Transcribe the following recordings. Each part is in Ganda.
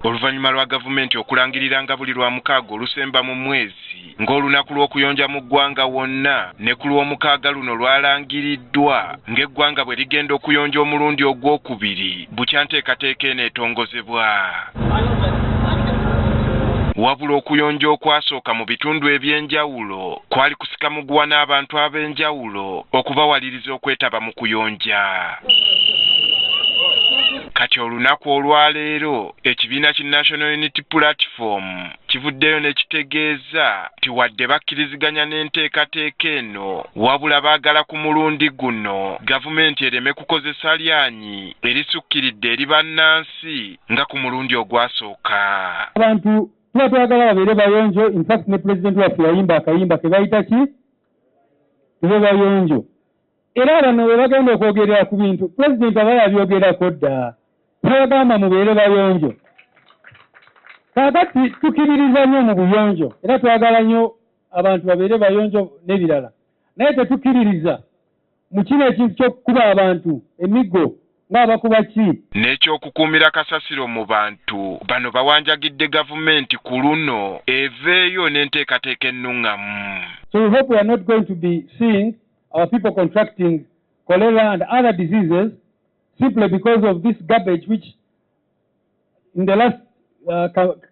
Oluvannyuma lwa gavumenti okulangirira nga buli lwa mukaaga olusemba mu mwezi ng'olunaku lw'okuyonja mu ggwanga wonna, ne ku lw'omukaaga luno lwalangiriddwa ng'eggwanga bwe ligenda okuyonja omulundi ogwokubiri bukya nteekateeka eno etongozebwa. Wabula okuyonja okwasooka mu bitundu eby'enjawulo kwali kusika muguwa n'abantu ab'enjawulo okubawaliriza okwetaba mu kuyonja. Kati olunaku olwaleero ekibiina ki National Unity Platform kivuddeyo ne kitegeeza nti wadde bakkiriziganya n'enteekateeka eno, wabula baagala ku mulundi guno gavumenti ereme kukozesa lyanyi erisukkiridde eri bannansi nga ku mulundi ogwasooka. Abantu tuba twagala babeere bayonjo. In fact ne pulezidenti waffe yayimba akayimba ke bayita ki? Tube bayonjo. Era bano bwe bagenda okwogerera ku bintu pulezidenti aba yabyogerako dda. Twagamba mubeere bayonjo. Kaakati tukiririza nnyo mu buyonjo era twagala nnyo abantu babeere bayonjo n'ebirala. Naye tetukiririza mu kino ekintu ky'okukuba abantu emiggo ng'abakuba ki? N'ekyokukuumira kasasiro mu bantu bano bawanjagidde gavumenti ku luno eveeyo n'enteekateeka ennungamu. So we hope we are not going to be seeing our people contracting cholera and other diseases simply because of this garbage, which in the last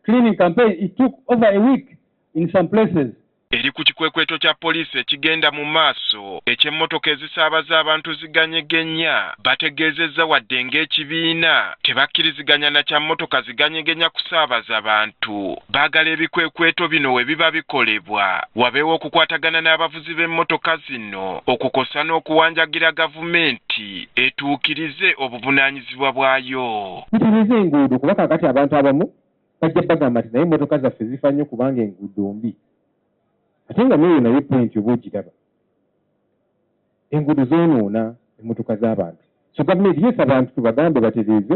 cleaning campaign, it took over a week in some places. Eri ku kikwekweto kya poliisi ekigenda mu maaso eky'emmotoka ezisaabaza abantu ziganyegenya bategeezezza wadde ng'ekibiina tebakkiriziganya na kya mmotoka ziganyegenya kusaabaza bantu, baagala ebikwekweto bino we biba bikolebwa wabeewo okukwatagana n'abavuzi b'emmotoka zino okukosa n'okuwanjagira gavumenti etuukirize obuvunaanyizibwa bwayo. Mpitiriza enguudo kuba kaakati abantu abamu bajja bagamba nti naye emmotoka zaffe zifa nnyo kubanga enguudo mbi. Ate nga n'eyo naye pointi oba ogiraba. Enguudo zoonoona emmotoka z'abantu. So gavumenti yeesa abantu tubagambe batereeze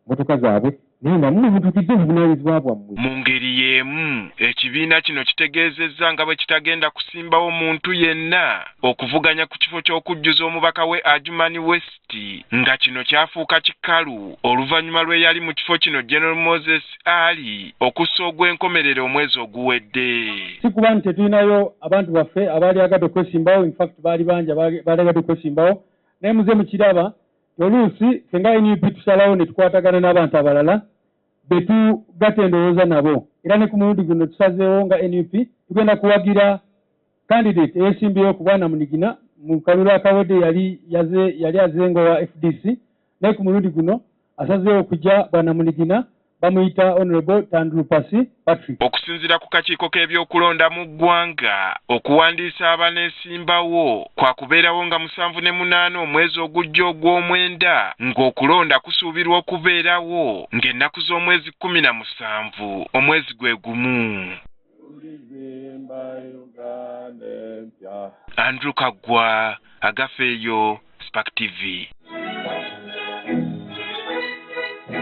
emmotoka zaabwe naye namwe mutuukidde obuvunaanyizibwa bwammwe. Mu ngeri y'emu ekibiina kino kitegeezezza nga bwe kitagenda kusimbawo muntu yenna okuvuganya ku kifo ky'okujjuza omubaka we Adjumani West nga kino kyafuuka kikalu oluvannyuma lwe yali mu kifo kino General Moses Ali okussa ogw'enkomerero omwezi oguwedde. Si kuba nti tetulinayo abantu baffe abaali agadde okwesimbawo. In fact baali bangi abaali agadde okwesimbawo, naye muze mukiraba oluusi ffe nga NUP tusalawo ne tukwatagana n'abantu abalala betugatta endowooza nabo. Era ne ku mulundi guno tusazeewo nga NUP tugenda kuwagira candidate eyeesimbyewo ku Bwana Munigina mu kalulu akawedde yali azenga wa FDC, naye ku mulundi guno asazeewo okujja Bwana Munigina bamuyita Honorable Tandulupasi Patrick. Okusinziira ku kakiiko k'ebyokulonda mu ggwanga, okuwandiisa abaneesimbawo kwa kubeerawo nga 7/8 omwezi ogujja ogw'omwenda, ng'okulonda kusuubirwa okubeerawo ng'ennaku z'omwezi 17 omwezi gwe gumu. Andrew Kaggwa, Agafeeyo, Spark TV.